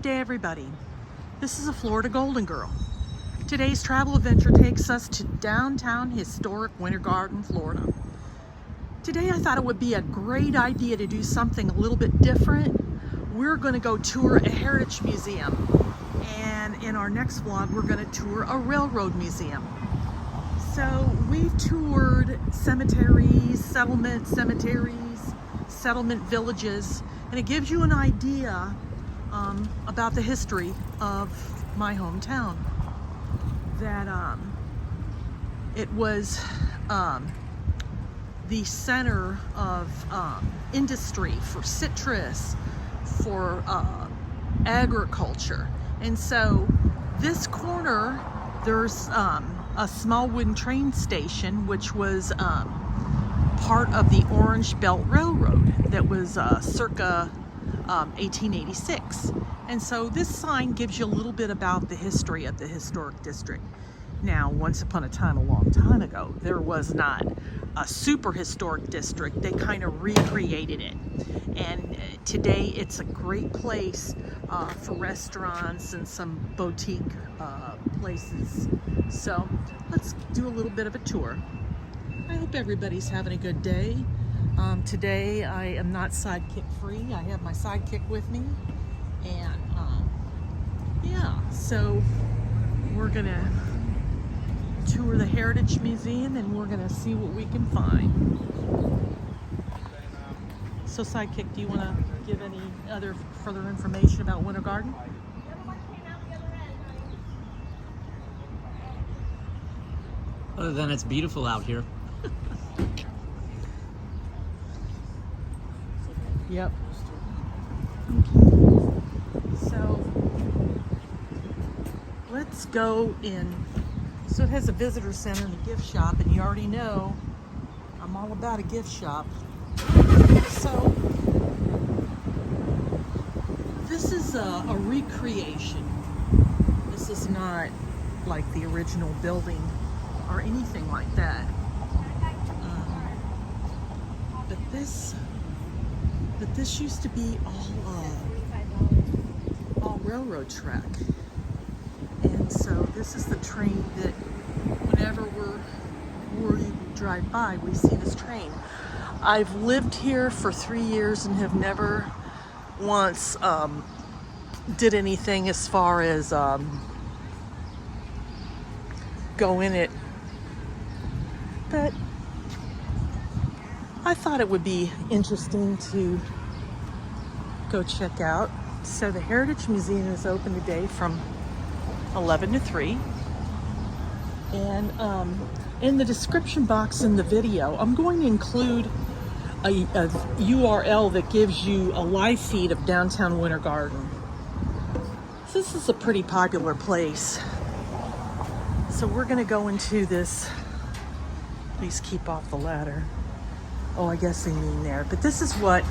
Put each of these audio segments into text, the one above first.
day, everybody. This is a Florida Golden Girl. Today's travel adventure takes us to downtown historic Winter Garden, Florida. Today I thought it would be a great idea to do something a little bit different. We're going to go tour a heritage museum, and in our next vlog we're going to tour a railroad museum. So we've toured cemeteries, settlement villages, and it gives you an idea about the history of my hometown. That it was the center of industry for citrus, for agriculture. And so this corner, there's a small wooden train station, which was part of the Orange Belt Railroad that was circa 1886. And so this sign gives you a little bit about the history of the historic district. Now, once upon a time, a long time ago, there was not a super historic district. They kind of recreated it. And today it's a great place for restaurants and some boutique places. So let's do a little bit of a tour. I hope everybody's having a good day. Today I am not sidekick free. I have my sidekick with me. And yeah, so we're gonna tour the Heritage Museum and we're gonna see what we can find. So sidekick, do you want to give any other further information about Winter Garden? Other than it's beautiful out here. Yep. So let's go in. So it has a visitor center and a gift shop, and you already know I'm all about a gift shop. So this is a recreation. This is not like the original building or anything like that. But this used to be all railroad track. And so this is the train that whenever we drive by, we see this train. I've lived here for 3 years and have never once did anything as far as go in it. But I thought it would be interesting to go check out. So the Heritage Museum is open today from 11 to 3. And in the description box in the video, I'm going to include a URL that gives you a live feed of downtown Winter Garden. So this is a pretty popular place. So we're going to go into this. Please keep off the ladder. Oh, I guess they mean there. But this is what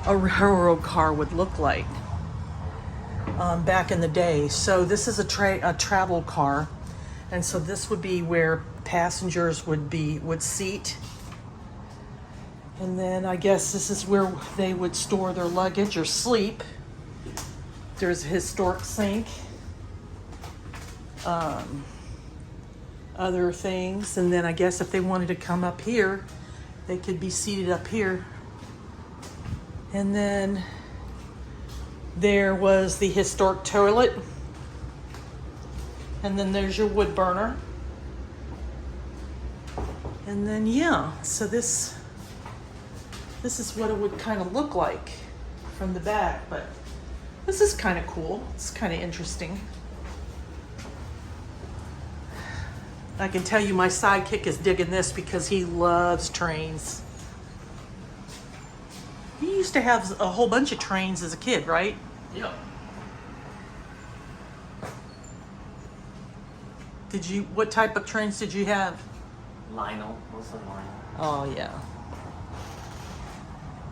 a railroad car would look like back in the day. So this is a travel car. And so this would be where passengers would seat. And then I guess this is where they would store their luggage or sleep. There's a historic sink. Other things. And then I guess if they wanted to come up here, they could be seated up here. And then there was the historic toilet. And then there's your wood burner. And then yeah, so this is what it would kind of look like from the back. But this is kind of cool. It's kind of interesting. I can tell you my sidekick is digging this because he loves trains. You used to have a whole bunch of trains as a kid, right? Yep. What type of trains did you have? Lionel, mostly Lionel. Oh yeah.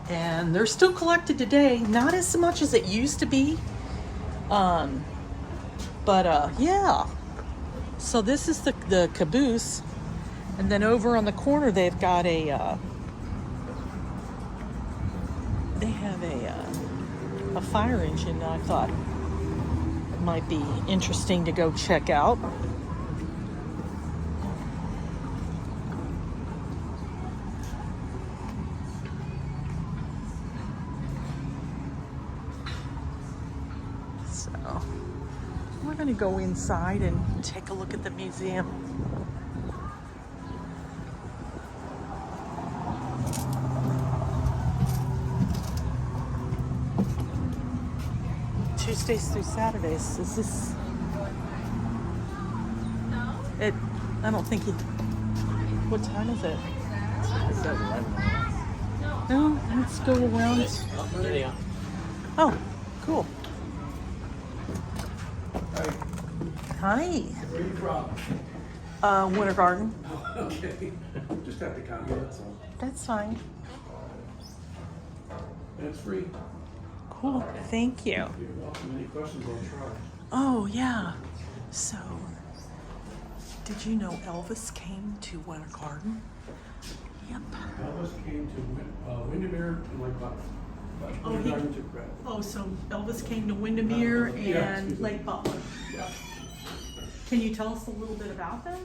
And they're still collected today. Not as much as it used to be. Yeah. So this is the caboose, and then over on the corner they've got a a fire engine that I thought might be interesting to go check out. So we're going to go inside and take a look at the museum. Tuesdays through Saturdays. Is this? It. I don't think it. What time is it? No, let's go around. Oh, cool. Hi. Where are you from? Winter Garden. Okay. Just have to count you, that's all. That's fine. And it's free. Cool. Thank you. You're welcome. Any questions, I'll try. Oh yeah. So, did you know Elvis came to Winter Garden? Yep. Elvis came to Windermere and Lake Butler. But Oh, Winter he- Garden took credit. Oh, so Elvis came to Windermere Yeah, and excuse me. Lake Butler. Yeah, Can you tell us a little bit about that?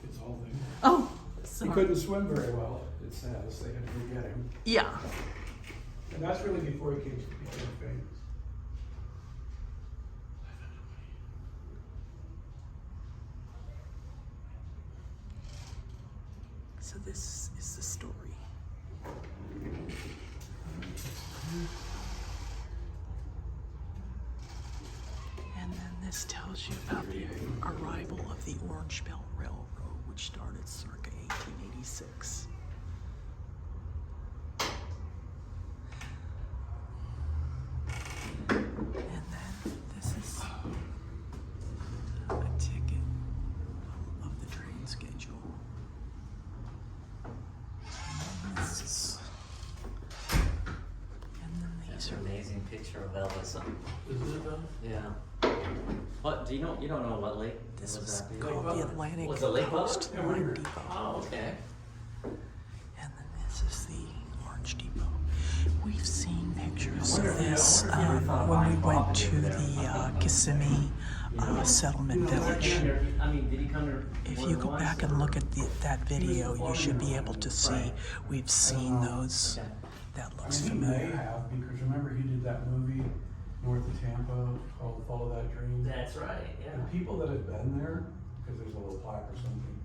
it's all there. Oh, He sorry. couldn't swim very well, it says. They had to go get him. Yeah. And that's really before he became famous. So this is the story. And then this tells you about the arrival of the Orange Belt Railroad, which started circa 1886. And then this is a ticket of the train schedule. And this is, and then That's these an are amazing picture of Elvis. Isn't it though? Yeah. What do you know? You don't know what lake? This it was exactly? called the Atlantic Was it Lake Coast Butler? Line Depot. Oh, okay. And then this is the Orange Depot. We've seen pictures of this when we went to the Kissimmee settlement village. I mean, did he come here? If more you than go once, back or- and look at that video, you should be able to see we've seen those. Okay. That I looks mean, he may familiar. have, because remember he did that movie north of Tampa called Follow That Dream? That's right. Yeah. The people that had been there, because there's a little plaque or something,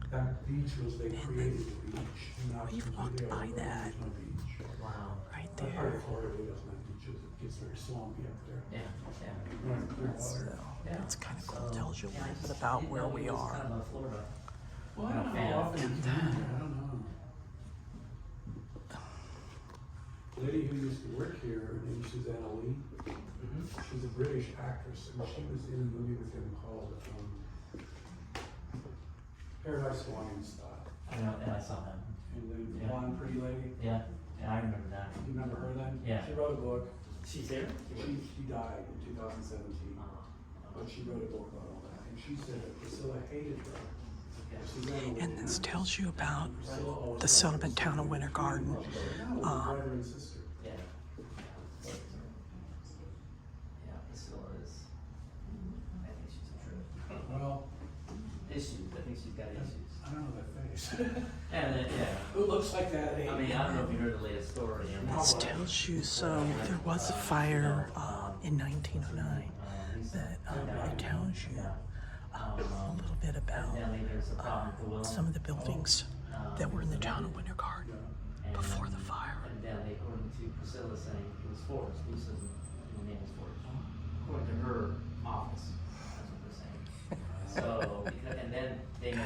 that beach was, they created the beach. And now We've it's walked completely by overgrown, that. there's no beach. Wow. Right That part there. of Florida really doesn't have beaches, it gets very swampy up there. Yeah. Yeah. North of So Clearwater. Yeah. it's kind of cool. So, Tells you a yeah, I little just bit about didn't where know we he was are. Kind of a Florida. Well, I don't know how often he's been there, I don't know. Lady who used to work here, her name's Susanna Lee. She's a British actress, and she was in a movie with him called Paradise Hawaiian Style. I know, and I saw him. And then the Yeah. blonde, pretty lady. Yeah. Yeah, I remember that. You remember her then? Yeah. She wrote a book. She's here. She died in 2017, but she wrote a book about all that. And she said that Priscilla hated her. Susanna Lee- And this tells you about Priscilla always the settlement town of Winter Garden. No, brother and sister. Yeah. Yeah, Priscilla is. I think she's a trip. Well, Issues. I think she's got issues. I don't know that face. And then, yeah. Who looks like that at 80? I mean, I don't know if you heard the latest story. This tells you so there was a fire in 1909 that it tells you a little bit about some of the buildings that were in the town of Winter Garden before the fire. And then according to Priscilla saying it was forged. Lisa's name was forged. According to her office. That's what they're saying. So, and then they never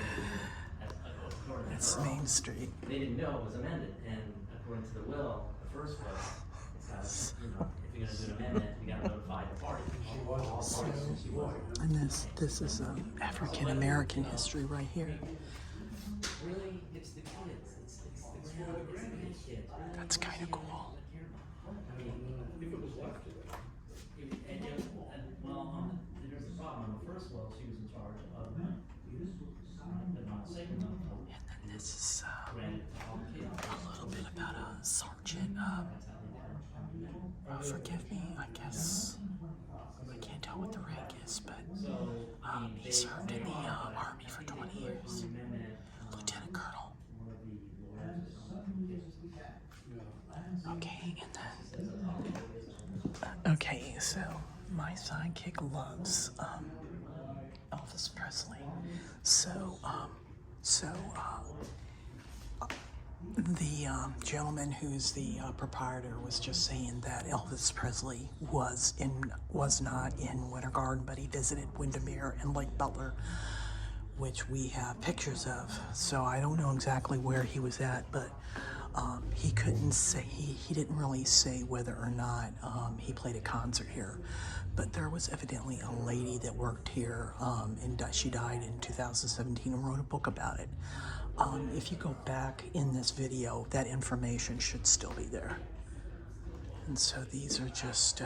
according to That's her Main office, Street. they didn't know it was amended, and according to the will, the first will, it's gotta, you know, if you're gonna do an amendment, you gotta notify the party. She was All also parties, and she was. And this is African American history right here. Really, it's the kids, it's the grandkids. That's kind of cool. If it was left to them. There's a problem. On the first will, she was in charge of, but not the second one. And then this is Granted, all kids. a little bit about Sergeant forgive me, I guess. I can't tell what the rank is, but he served in the Army for 20 years. Lieutenant Colonel. Okay, and then... Okay, so my sidekick loves Elvis Presley. The gentleman who's the proprietor was just saying that Elvis Presley was not in Winter Garden, but he visited Windermere and Lake Butler, which we have pictures of. So I don't know exactly where he was at, but he couldn't say, he didn't really say whether or not he played a concert here. But there was evidently a lady that worked here, and she died in 2017 and wrote a book about it. If you go back in this video, that information should still be there. And so these are just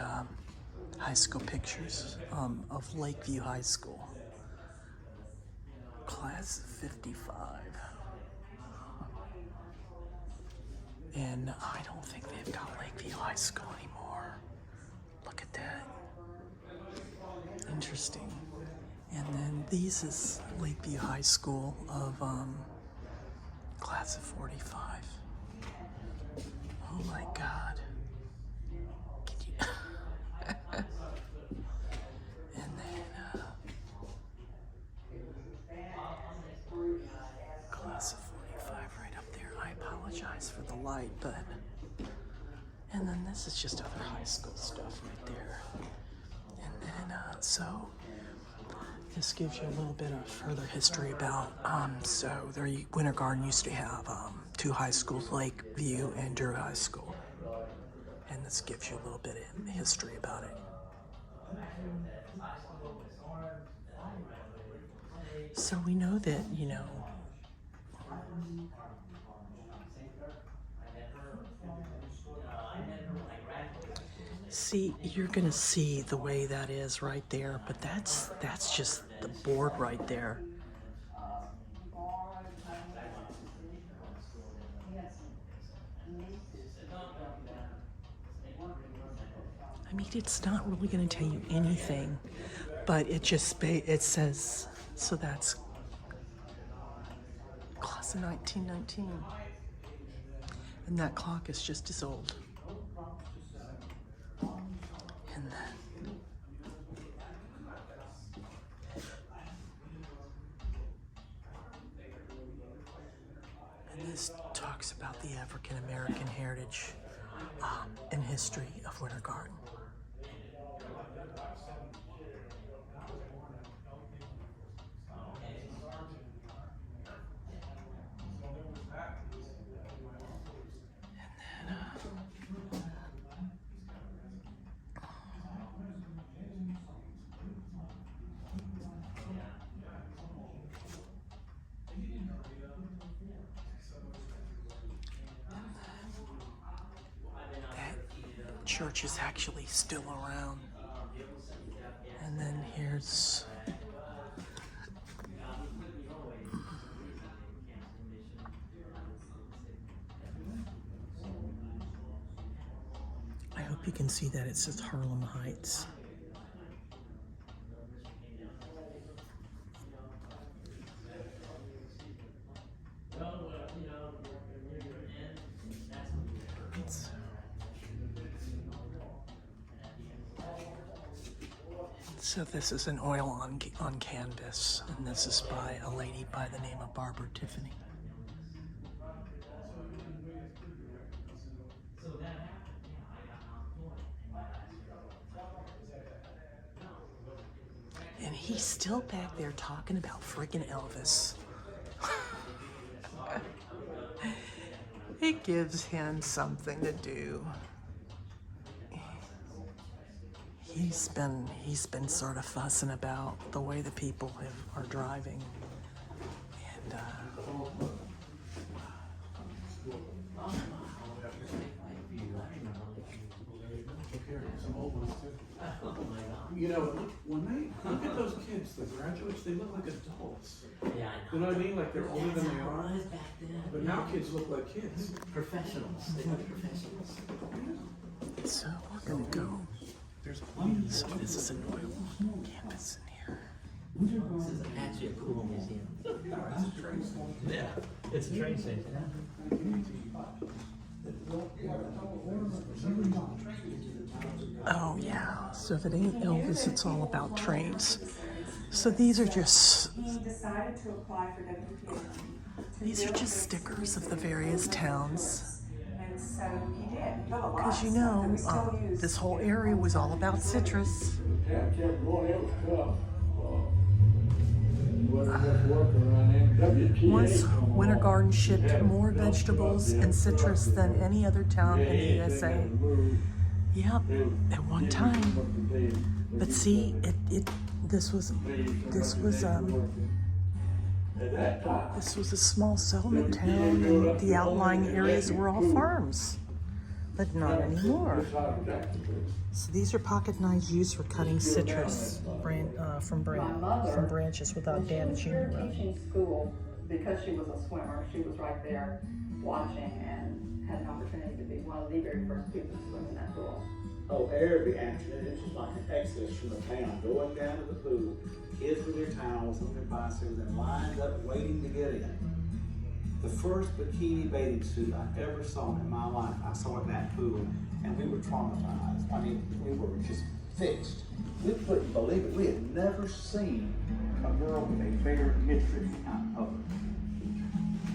high school pictures of Lakeview High School. Class of 55. And I don't think they've got Lakeview High School anymore. Look at that. Interesting. And then these is Lakeview High School of class of 45. Oh my God. Can you... And then class of 45 right up there. I apologize for the light, but... And then this is just other high school stuff right there. And then, so... This gives you a little bit of further history about, Winter Garden used to have two high schools, Lakeview and Drury High School. And this gives you a little bit of history about it. So we know that, you know, see, you're gonna see the way that is right there, but that's just the board right there. I mean, it's not really gonna tell you anything, but it just it says, so that's class of 1919, and that clock is just as old. And this talks about the African American heritage and history of Winter Garden. Church is actually still around. And then here's I hope you can see that it says Harlem Heights. So this is an oil on canvas, and this is by a lady by the name of Barbara Tiffany. And he's still back there talking about freaking Elvis. It gives him something to do. He's been sort of fussing about the way the people are driving, and you know, when they look at those kids, the graduates, they look like adults. Yeah, I You know what I mean? Like they're older than they how are. it was back then. But now kids look like kids. Professionals. They look professionals. So we're gonna go. So this is an oil campus in here. This is actually a cool museum. Yeah, it's a train station. Oh yeah. So if it ain't Elvis, it's all about trains. So these are just stickers of the various towns. Because you know, this whole area was all about citrus. Once Winter Garden shipped more vegetables and citrus than any other town in the USA. Yep, at one time. But see, this was a small settlement town, and the outlying areas were all farms, but not anymore. So these are pocket knives used for cutting citrus from branches without damaging the root. Teaching school, because she was a swimmer, she was right there watching and had an opportunity to be one of the very first people to swim in that pool. Oh, every accident, it's just like an exodus from the town, going down to the pool, kids with their towels on their bicycles and lined up waiting to get in. The first bikini bathing suit I ever saw in my life, I saw at that pool, and we were traumatized. I mean, we were just fixed. We couldn't believe it. We had never seen a girl with a bare midriff out in public.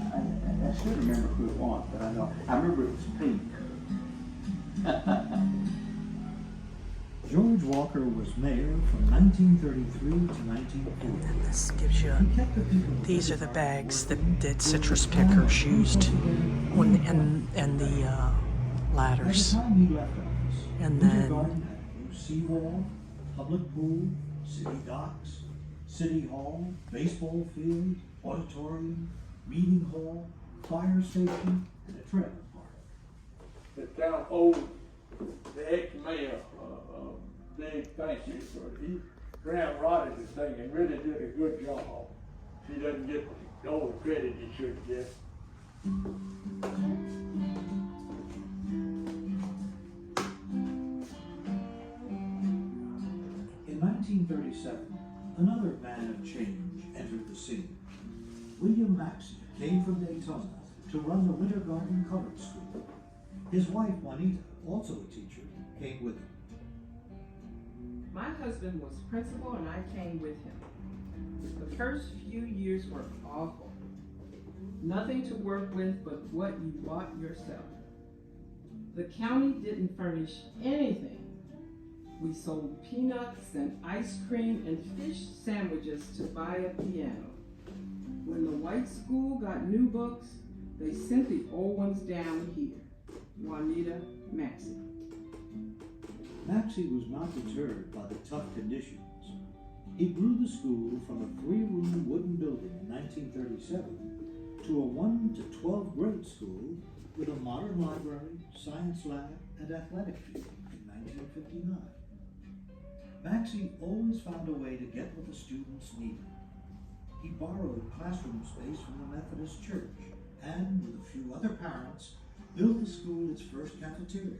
I should remember who it was, but I remember it was pink. George Walker was mayor from 1933 to 1940. And this gives you, these are the bags that citrus pickers used and the ladders. By the time he left office, And Winter then- Garden had a new seawall, public pool, city docks, city hall, baseball field, auditorium, meeting hall, fire station, and a trailer park. The town owed the ex-mayor, big thank you for, he ground rotted the thing and really did a good job. He doesn't get all the credit he should get. In 1937, another man of change entered the scene. William Maxey came from Daytona to run the Winter Garden Colored School. His wife, Juanita, also a teacher, came with him. My husband was principal and I came with him. The first few years were awful. Nothing to work with but what you bought yourself. The county didn't furnish anything. We sold peanuts and ice cream and fish sandwiches to buy a piano. When the white school got new books, they sent the old ones down here. Juanita Maxey. Maxey was not deterred by the tough conditions. He grew the school from a 3-room wooden building in 1937 to a 1 to 12 grade school with a modern library, science lab, and athletic field in 1959. Maxey always found a way to get what the students needed. He borrowed classroom space from the Methodist Church and, with a few other parents, built the school its first cafeteria.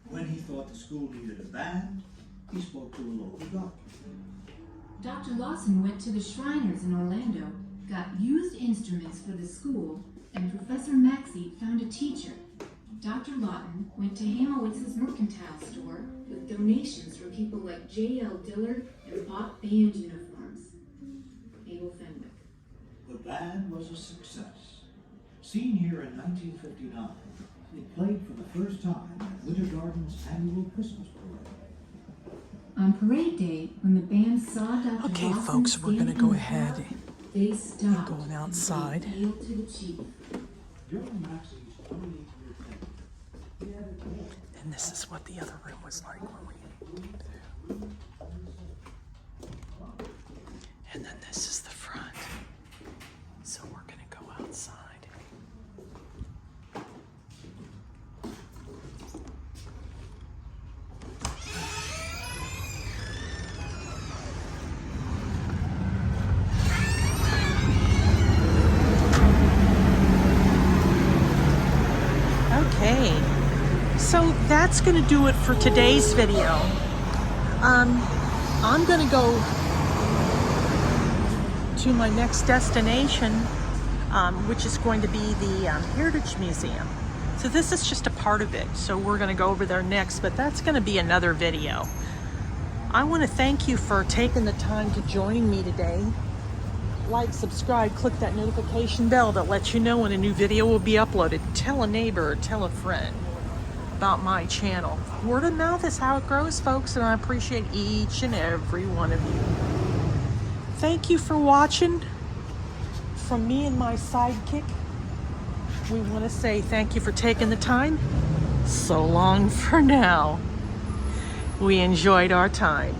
When he thought the school needed a band, he spoke to a local doctor. Dr. Lawson went to the Shriners in Orlando, got used instruments for the school, and Professor Maxey found a teacher. Dr. Lawton went to Hamowitz's mercantile store with donations from people like J.L. Dillard and bought band uniforms. Abel Fenwick. The band was a success. Seen here in 1959, it played for the first time at Winter Garden's annual Christmas parade. On parade day, when the band saw Dr. Okay, Lawson folks, we're gonna standing go in the ahead crowd, they stopped. going outside. And hailed to the chief. During Maxey's 28-year tenure, And this is what the other room was like when we came through. And then this is the front. So we're gonna go outside. Okay, So that's going to do it for today's video. I'm going to go to my next destination, which is going to be the Heritage Museum. So this is just a part of it. So we're going to go over there next, but that's going to be another video. I want to thank you for taking the time to join me today. Like, subscribe, click that notification bell that lets you know when a new video will be uploaded. Tell a neighbor, tell a friend about my channel. Word of mouth is how it grows, folks, and I appreciate each and every one of you. Thank you for watching. From me and my sidekick, we want to say thank you for taking the time. So long for now. We enjoyed our time.